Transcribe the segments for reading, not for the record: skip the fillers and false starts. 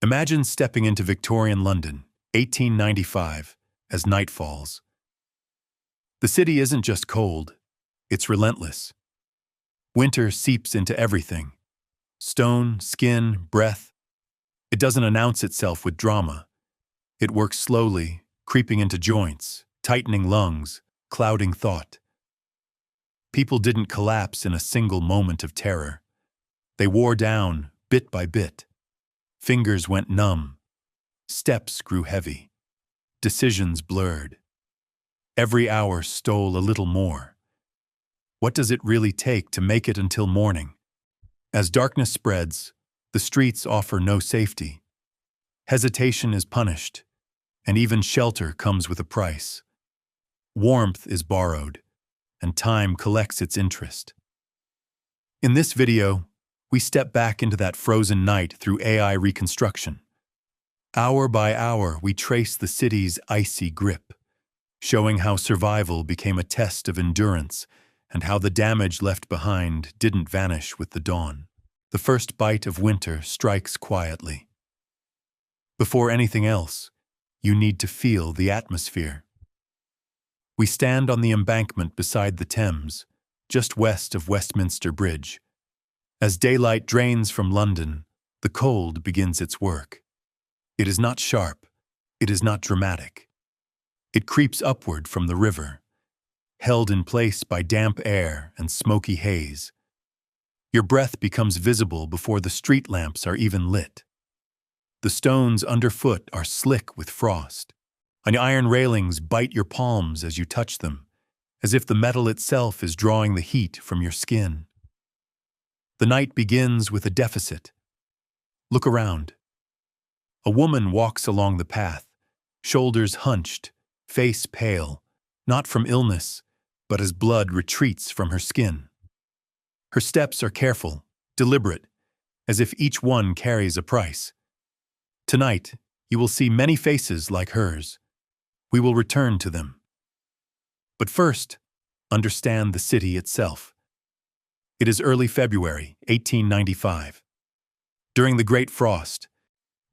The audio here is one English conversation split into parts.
Imagine stepping into Victorian London, 1895, as night falls. The city isn't just cold, it's relentless. Winter seeps into everything. Stone, skin, breath. It doesn't announce itself with drama. It works slowly, creeping into joints, tightening lungs, clouding thought. People didn't collapse in a single moment of terror. They wore down, bit by bit. Fingers went numb. Steps grew heavy. Decisions blurred. Every hour stole a little more. What does it really take to make it until morning? As darkness spreads, the streets offer no safety. Hesitation is punished, and even shelter comes with a price. Warmth is borrowed, and time collects its interest. In this video, we step back into that frozen night through AI reconstruction. Hour by hour, we trace the city's icy grip, showing how survival became a test of endurance and how the damage left behind didn't vanish with the dawn. The first bite of winter strikes quietly. Before anything else, you need to feel the atmosphere. We stand on the embankment beside the Thames, just west of Westminster Bridge. As daylight drains from London, the cold begins its work. It is not sharp, it is not dramatic. It creeps upward from the river, held in place by damp air and smoky haze. Your breath becomes visible before the street lamps are even lit. The stones underfoot are slick with frost, and iron railings bite your palms as you touch them, as if the metal itself is drawing the heat from your skin. The night begins with a deficit. Look around. A woman walks along the path, shoulders hunched, face pale, not from illness, but as blood retreats from her skin. Her steps are careful, deliberate, as if each one carries a price. Tonight, you will see many faces like hers. We will return to them. But first, understand the city itself. It is early February, 1895. During the Great Frost,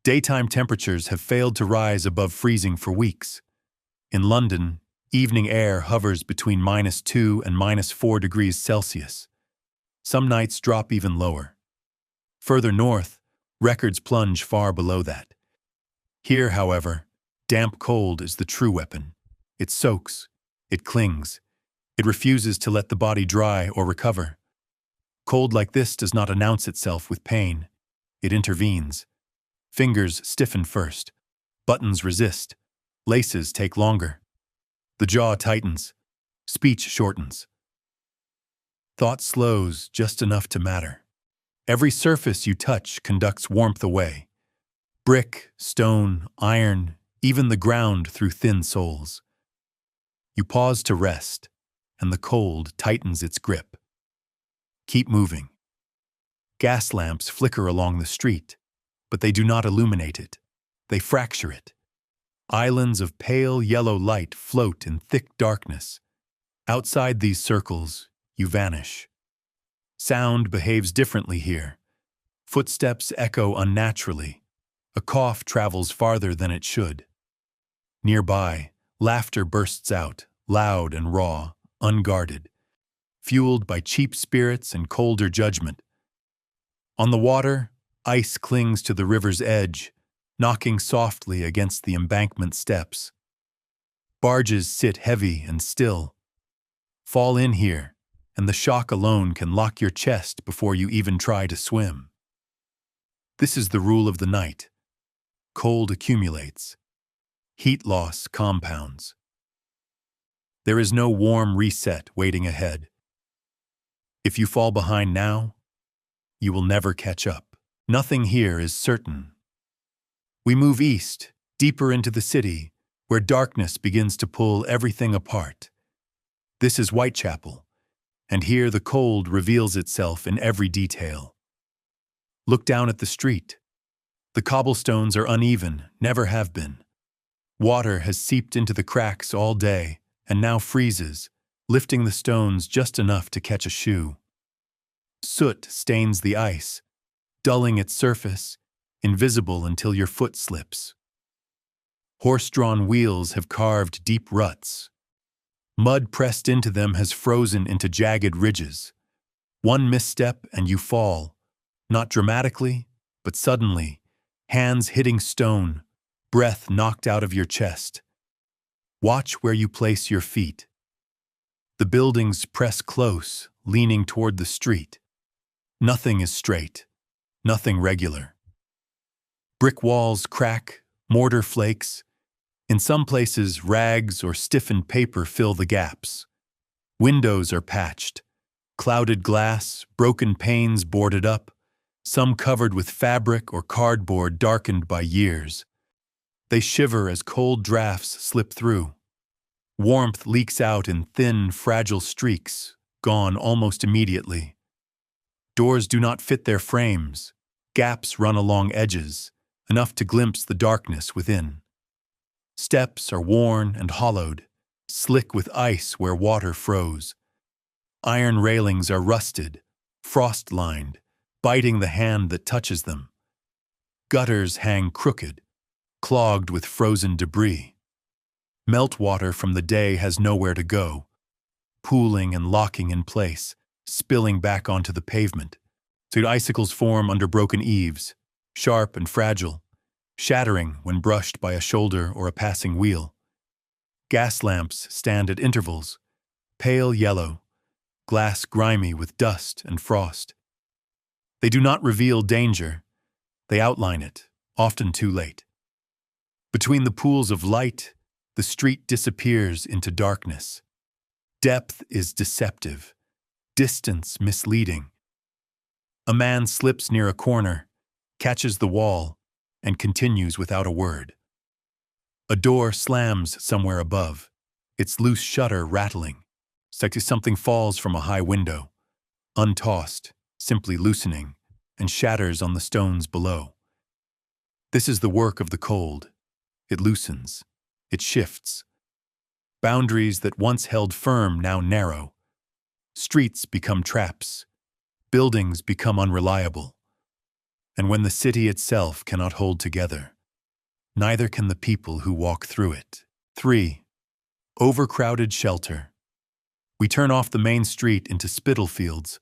daytime temperatures have failed to rise above freezing for weeks. In London, evening air hovers between -2 and -4 degrees Celsius. Some nights drop even lower. Further north, records plunge far below that. Here, however, damp cold is the true weapon. It soaks, it clings, it refuses to let the body dry or recover. Cold like this does not announce itself with pain. It intervenes. Fingers stiffen first. Buttons resist. Laces take longer. The jaw tightens. Speech shortens. Thought slows just enough to matter. Every surface you touch conducts warmth away. Brick, stone, iron, even the ground through thin soles. You pause to rest, and the cold tightens its grip. Keep moving. Gas lamps flicker along the street, but they do not illuminate it. They fracture it. Islands of pale yellow light float in thick darkness. Outside these circles, you vanish. Sound behaves differently here. Footsteps echo unnaturally. A cough travels farther than it should. Nearby, laughter bursts out, loud and raw, unguarded, fueled by cheap spirits and colder judgment. On the water, ice clings to the river's edge, knocking softly against the embankment steps. Barges sit heavy and still. Fall in here, and the shock alone can lock your chest before you even try to swim. This is the rule of the night. Cold accumulates. Heat loss compounds. There is no warm reset waiting ahead. If you fall behind now, you will never catch up. Nothing here is certain. We move east, deeper into the city, where darkness begins to pull everything apart. This is Whitechapel, and here the cold reveals itself in every detail. Look down at the street. The cobblestones are uneven, never have been. Water has seeped into the cracks all day, and now freezes, lifting the stones just enough to catch a shoe. Soot stains the ice, dulling its surface, invisible until your foot slips. Horse-drawn wheels have carved deep ruts. Mud pressed into them has frozen into jagged ridges. One misstep and you fall, not dramatically, but suddenly, hands hitting stone, breath knocked out of your chest. Watch where you place your feet. The buildings press close, leaning toward the street. Nothing is straight, nothing regular. Brick walls crack, mortar flakes. In some places, rags or stiffened paper fill the gaps. Windows are patched, clouded glass, broken panes boarded up, some covered with fabric or cardboard darkened by years. They shiver as cold drafts slip through. Warmth leaks out in thin, fragile streaks, gone almost immediately. Doors do not fit their frames. Gaps run along edges, enough to glimpse the darkness within. Steps are worn and hollowed, slick with ice where water froze. Iron railings are rusted, frost-lined, biting the hand that touches them. Gutters hang crooked, clogged with frozen debris. Meltwater from the day has nowhere to go, pooling and locking in place, spilling back onto the pavement. So icicles form under broken eaves, sharp and fragile, shattering when brushed by a shoulder or a passing wheel. Gas lamps stand at intervals, pale yellow, glass grimy with dust and frost. They do not reveal danger, they outline it, often too late. Between the pools of light, the street disappears into darkness. Depth is deceptive, distance misleading. A man slips near a corner, catches the wall, and continues without a word. A door slams somewhere above, its loose shutter rattling, like something falls from a high window, untossed, simply loosening, and shatters on the stones below. This is the work of the cold. It loosens. It shifts. Boundaries that once held firm now narrow. Streets become traps. Buildings become unreliable. And when the city itself cannot hold together, neither can the people who walk through it. 3. Overcrowded shelter. We turn off the main street into Spitalfields,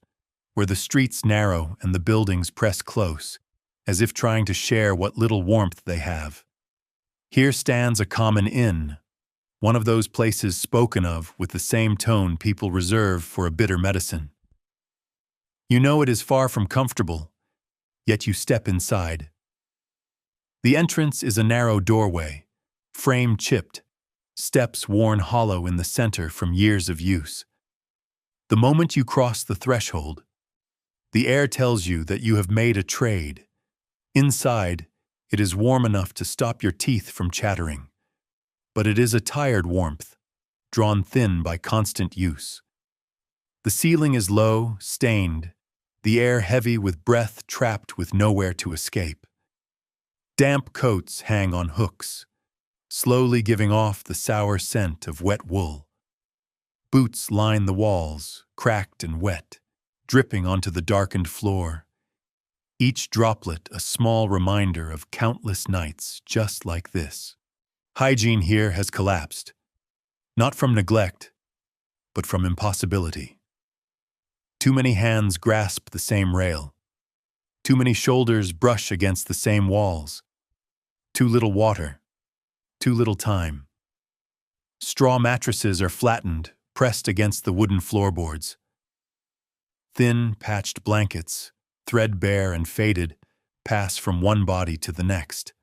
where the streets narrow and the buildings press close, as if trying to share what little warmth they have. Here stands a common inn, one of those places spoken of with the same tone people reserve for a bitter medicine. You know it is far from comfortable, yet you step inside. The entrance is a narrow doorway, frame chipped, steps worn hollow in the center from years of use. The moment you cross the threshold, the air tells you that you have made a trade. Inside, it is warm enough to stop your teeth from chattering. But it is a tired warmth, drawn thin by constant use. The ceiling is low, stained, the air heavy with breath trapped with nowhere to escape. Damp coats hang on hooks, slowly giving off the sour scent of wet wool. Boots line the walls, cracked and wet, dripping onto the darkened floor. Each droplet a small reminder of countless nights just like this. Hygiene here has collapsed, not from neglect, but from impossibility. Too many hands grasp the same rail. Too many shoulders brush against the same walls. Too little water. Too little time. Straw mattresses are flattened, pressed against the wooden floorboards. Thin, patched blankets, threadbare and faded, pass from one body to the next.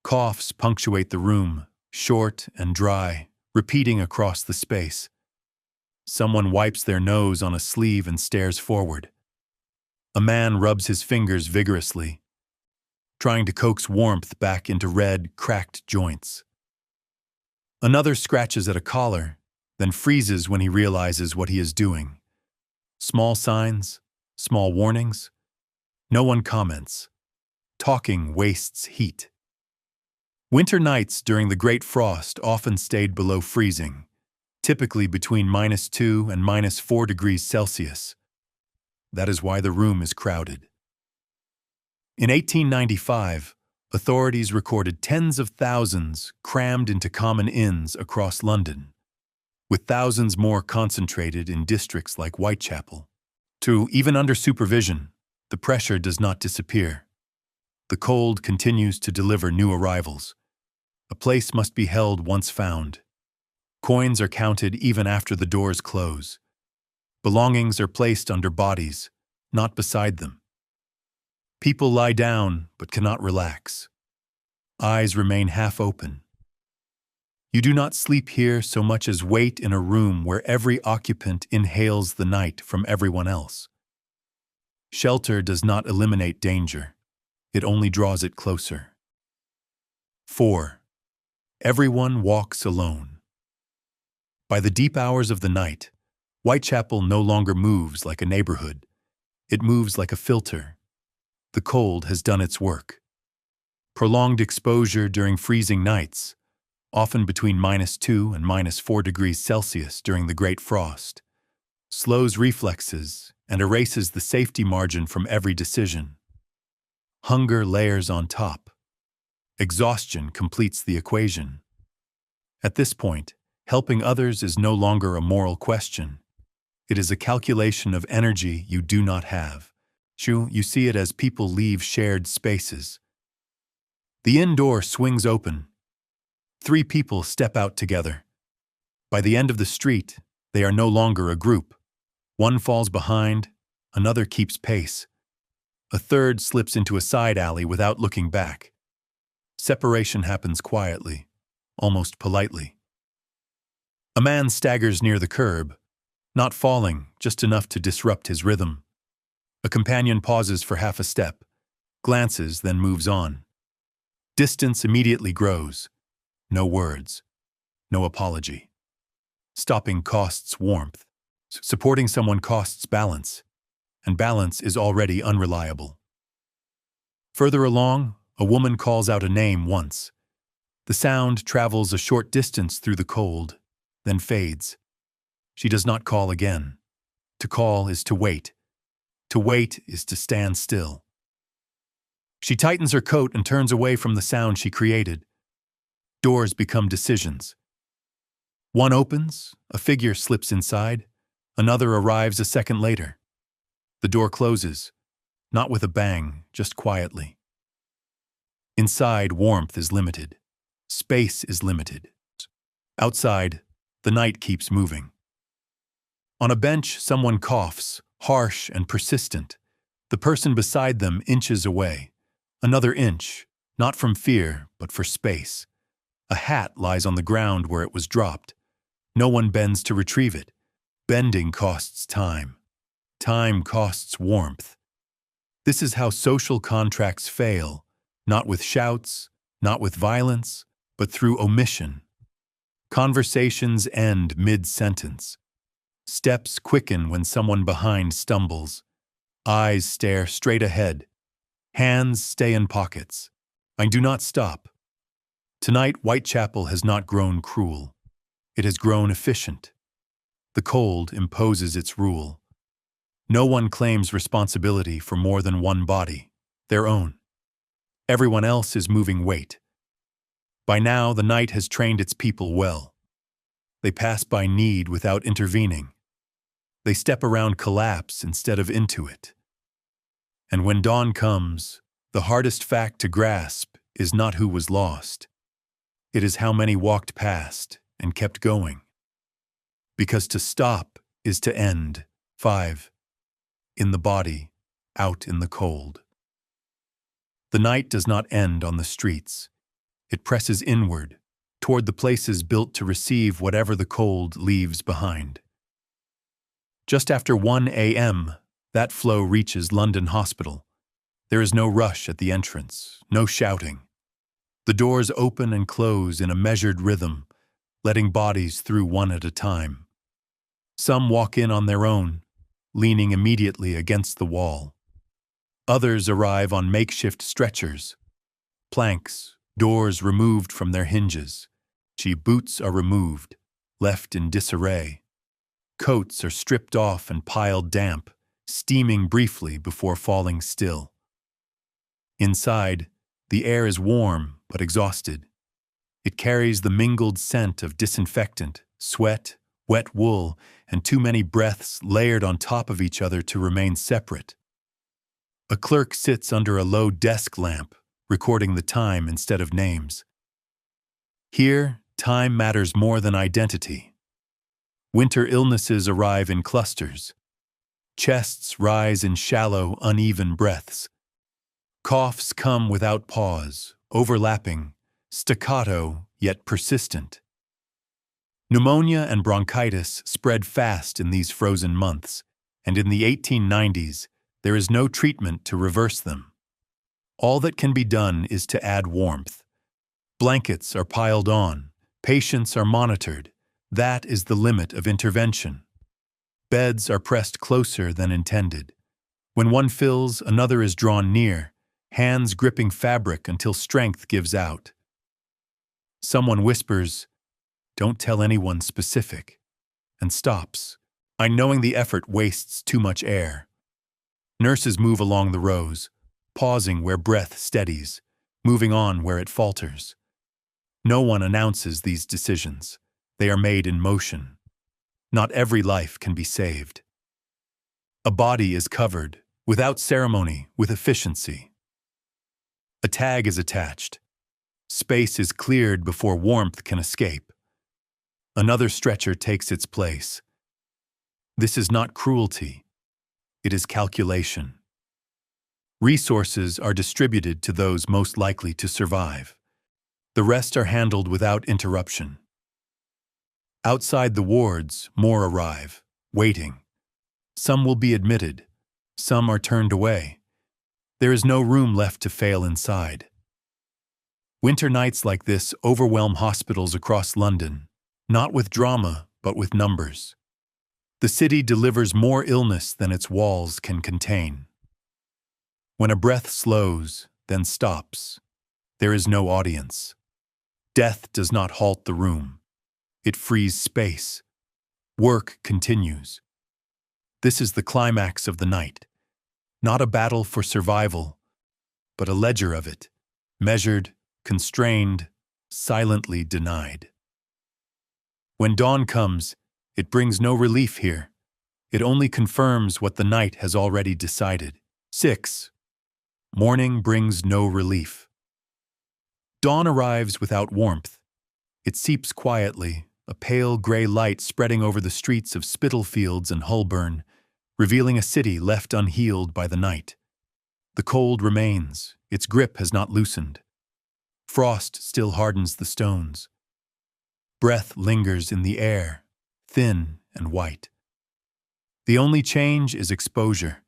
Coughs punctuate the room, short and dry, repeating across the space. Someone wipes their nose on a sleeve and stares forward. A man rubs his fingers vigorously, trying to coax warmth back into red, cracked joints. Another scratches at a collar, then freezes when he realizes what he is doing. Small signs, small warnings. No one comments. Talking wastes heat. Winter nights during the Great Frost often stayed below freezing, typically between -2 and -4 degrees Celsius. That is why the room is crowded. In 1895, authorities recorded tens of thousands crammed into common inns across London, with thousands more concentrated in districts like Whitechapel. Even under supervision, the pressure does not disappear. The cold continues to deliver new arrivals. A place must be held once found. Coins are counted even after the doors close. Belongings are placed under bodies, not beside them. People lie down but cannot relax. Eyes remain half open. You do not sleep here so much as wait in a room where every occupant inhales the night from everyone else. Shelter does not eliminate danger. It only draws it closer. 4. Everyone walks alone. By the deep hours of the night, Whitechapel no longer moves like a neighborhood. It moves like a filter. The cold has done its work. Prolonged exposure during freezing nights, often between -2 and -4 degrees Celsius during the Great Frost, slows reflexes and erases the safety margin from every decision. Hunger layers on top. Exhaustion completes the equation. At this point, helping others is no longer a moral question. It is a calculation of energy you do not have. You see it as people leave shared spaces. The inn door swings open. 3 people step out together. By the end of the street, they are no longer a group. One falls behind, another keeps pace. A third slips into a side alley without looking back. Separation happens quietly, almost politely. A man staggers near the curb, not falling, just enough to disrupt his rhythm. A companion pauses for half a step, glances, then moves on. Distance immediately grows. No words. No apology. Stopping costs warmth. Supporting someone costs balance. And balance is already unreliable. Further along, a woman calls out a name once. The sound travels a short distance through the cold, then fades. She does not call again. To call is to wait. To wait is to stand still. She tightens her coat and turns away from the sound she created. Doors become decisions. One opens, a figure slips inside, another arrives a second later. The door closes, not with a bang, just quietly. Inside, warmth is limited. Space is limited. Outside, the night keeps moving. On a bench, someone coughs, harsh and persistent. The person beside them inches away. Another inch, not from fear, but for space. A hat lies on the ground where it was dropped. No one bends to retrieve it. Bending costs time. Time costs warmth. This is how social contracts fail, not with shouts, not with violence, but through omission. Conversations end mid-sentence. Steps quicken when someone behind stumbles. Eyes stare straight ahead. Hands stay in pockets. I do not stop. Tonight, Whitechapel has not grown cruel. It has grown efficient. The cold imposes its rule. No one claims responsibility for more than one body, their own. Everyone else is moving weight. By now, the night has trained its people well. They pass by need without intervening. They step around collapse instead of into it. And when dawn comes, the hardest fact to grasp is not who was lost. It is how many walked past and kept going. Because to stop is to end. 5. In the body, out in the cold. The night does not end on the streets. It presses inward, toward the places built to receive whatever the cold leaves behind. Just after 1 a.m., that flow reaches London Hospital. There is no rush at the entrance, no shouting. The doors open and close in a measured rhythm, letting bodies through one at a time. Some walk in on their own, leaning immediately against the wall. Others arrive on makeshift stretchers. Planks, doors removed from their hinges. Boots are removed, left in disarray. Coats are stripped off and piled damp, steaming briefly before falling still. Inside, the air is warm but exhausted. It carries the mingled scent of disinfectant, sweat, wet wool, and too many breaths layered on top of each other to remain separate. A clerk sits under a low desk lamp, recording the time instead of names. Here, time matters more than identity. Winter illnesses arrive in clusters. Chests rise in shallow, uneven breaths. Coughs come without pause, overlapping, staccato yet persistent. Pneumonia and bronchitis spread fast in these frozen months, and in the 1890s, there is no treatment to reverse them. All that can be done is to add warmth. Blankets are piled on, patients are monitored. That is the limit of intervention. Beds are pressed closer than intended. When one fills, another is drawn near, hands gripping fabric until strength gives out. Someone whispers, "Don't tell anyone specific," and stops, knowing the effort wastes too much air. Nurses move along the rows, pausing where breath steadies, moving on where it falters. No one announces these decisions. They are made in motion. Not every life can be saved. A body is covered, without ceremony, with efficiency. A tag is attached. Space is cleared before warmth can escape. Another stretcher takes its place. This is not cruelty. It is calculation. Resources are distributed to those most likely to survive. The rest are handled without interruption. Outside the wards, more arrive, waiting. Some will be admitted. Some are turned away. There is no room left to fail inside. Winter nights like this overwhelm hospitals across London, not with drama, but with numbers. The city delivers more illness than its walls can contain. When a breath slows, then stops, there is no audience. Death does not halt the room. It frees space. Work continues. This is the climax of the night. Not a battle for survival, but a ledger of it, measured, constrained, silently denied. When dawn comes, it brings no relief here. It only confirms what the night has already decided. 6. Morning brings no relief. Dawn arrives without warmth. It seeps quietly, a pale gray light spreading over the streets of Spitalfields and Holborn, revealing a city left unhealed by the night. The cold remains, its grip has not loosened. Frost still hardens the stones. Breath lingers in the air, thin and white. The only change is exposure.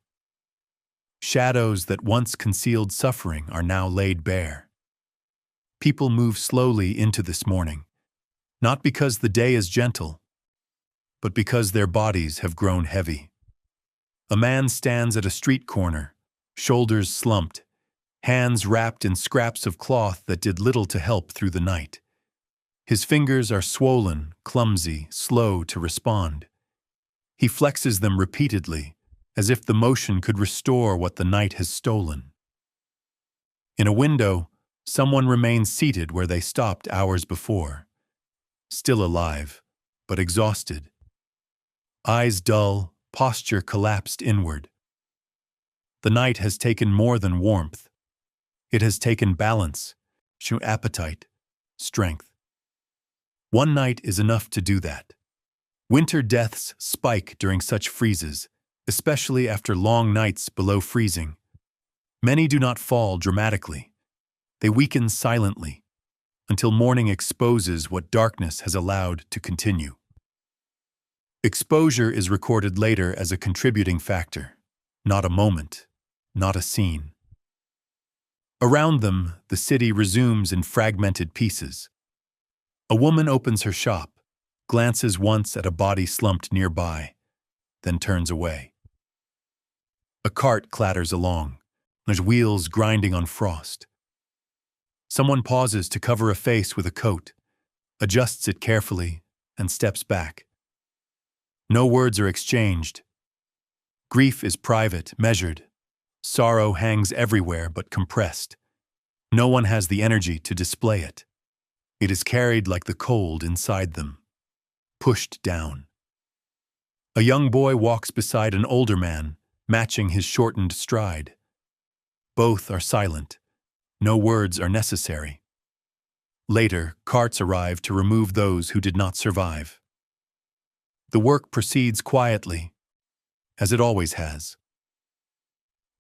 Shadows that once concealed suffering are now laid bare. People move slowly into this morning, not because the day is gentle, but because their bodies have grown heavy. A man stands at a street corner, shoulders slumped, hands wrapped in scraps of cloth that did little to help through the night. His fingers are swollen, clumsy, slow to respond. He flexes them repeatedly, as if the motion could restore what the night has stolen. In a window, someone remains seated where they stopped hours before. Still alive, but exhausted. Eyes dull, posture collapsed inward. The night has taken more than warmth. It has taken balance, appetite, strength. One night is enough to do that. Winter deaths spike during such freezes, especially after long nights below freezing. Many do not fall dramatically. They weaken silently, until morning exposes what darkness has allowed to continue. Exposure is recorded later as a contributing factor, not a moment, not a scene. Around them, the city resumes in fragmented pieces. A woman opens her shop, glances once at a body slumped nearby, then turns away. A cart clatters along, its wheels grinding on frost. Someone pauses to cover a face with a coat, adjusts it carefully, and steps back. No words are exchanged. Grief is private, measured, Sorrow hangs everywhere but compressed. No one has the energy to display it. It is carried like the cold inside them, pushed down. A young boy walks beside an older man, matching his shortened stride. Both are silent. No words are necessary. Later, carts arrive to remove those who did not survive. The work proceeds quietly, as it always has.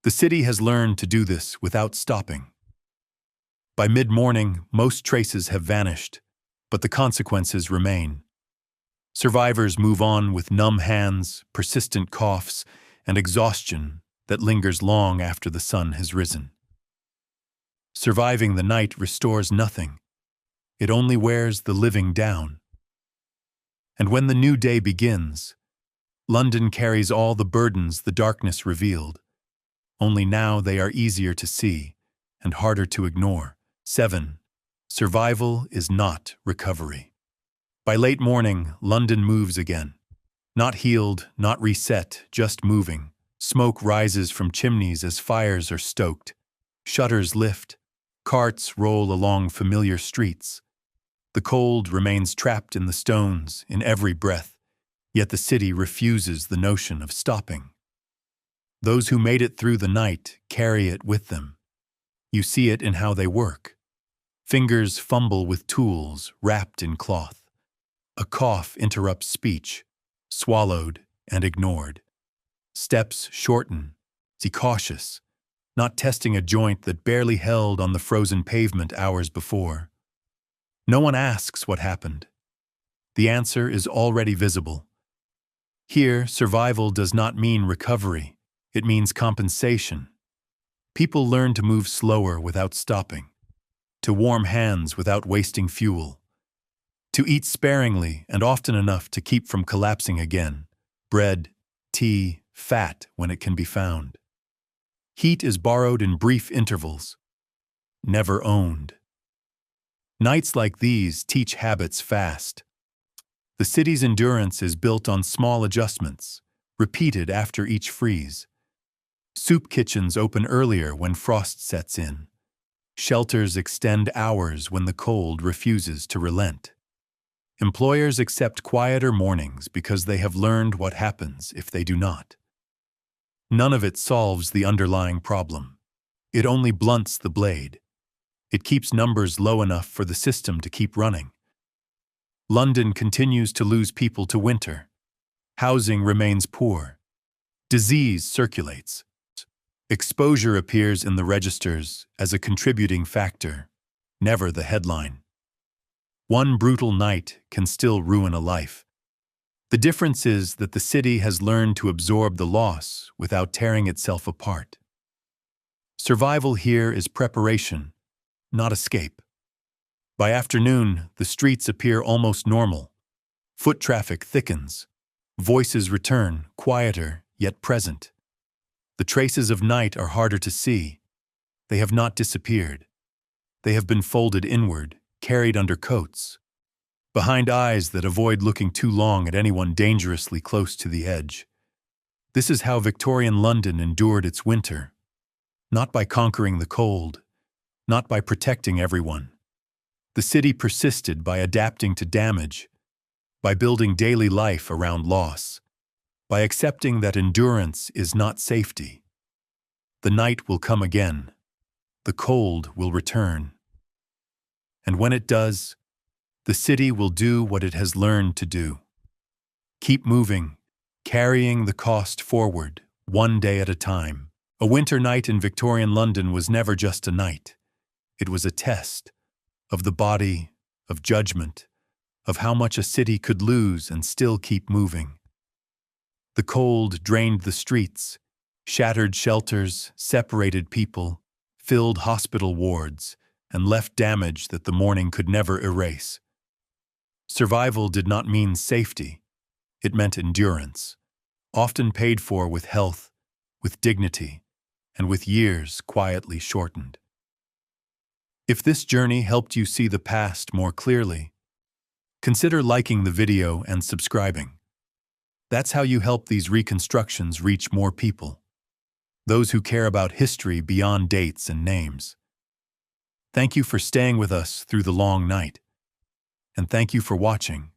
The city has learned to do this without stopping. By mid-morning, most traces have vanished, but the consequences remain. Survivors move on with numb hands, persistent coughs, and exhaustion that lingers long after the sun has risen. Surviving the night restores nothing. It only wears the living down. And when the new day begins, London carries all the burdens the darkness revealed. Only now they are easier to see and harder to ignore. 7. Survival is not recovery. By late morning, London moves again. Not healed, not reset, just moving. Smoke rises from chimneys as fires are stoked. Shutters lift. Carts roll along familiar streets. The cold remains trapped in the stones, in every breath, yet the city refuses the notion of stopping. Those who made it through the night carry it with them. You see it in how they work. Fingers fumble with tools wrapped in cloth. A cough interrupts speech, swallowed and ignored. Steps shorten, be cautious, not testing a joint that barely held on the frozen pavement hours before. No one asks what happened. The answer is already visible. Here, survival does not mean recovery. It means compensation. People learn to move slower without stopping, to warm hands without wasting fuel, to eat sparingly and often enough to keep from collapsing again. Bread, tea, fat when it can be found. Heat is borrowed in brief intervals, never owned. Nights like these teach habits fast. The city's endurance is built on small adjustments, repeated after each freeze. Soup kitchens open earlier when frost sets in. Shelters extend hours when the cold refuses to relent. Employers accept quieter mornings because they have learned what happens if they do not. None of it solves the underlying problem. It only blunts the blade. It keeps numbers low enough for the system to keep running. London continues to lose people to winter. Housing remains poor. Disease circulates. Exposure appears in the registers as a contributing factor, never the headline. One brutal night can still ruin a life. The difference is that the city has learned to absorb the loss without tearing itself apart. Survival here is preparation, not escape. By afternoon, the streets appear almost normal. Foot traffic thickens. Voices return, quieter yet present. The traces of night are harder to see. They have not disappeared. They have been folded inward, carried under coats, behind eyes that avoid looking too long at anyone dangerously close to the edge. This is how Victorian London endured its winter. Not by conquering the cold, not by protecting everyone. The city persisted by adapting to damage, by building daily life around loss, by accepting that endurance is not safety. The night will come again. The cold will return. And when it does, the city will do what it has learned to do. Keep moving, carrying the cost forward, one day at a time. A winter night in Victorian London was never just a night. It was a test of the body, of judgment, of how much a city could lose and still keep moving. The cold drained the streets, shattered shelters, separated people, filled hospital wards, and left damage that the morning could never erase. Survival did not mean safety. It meant endurance, often paid for with health, with dignity, and with years quietly shortened. If this journey helped you see the past more clearly, consider liking the video and subscribing. That's how you help these reconstructions reach more people. those who care about history beyond dates and names. Thank you for staying with us through the long night. And thank you for watching.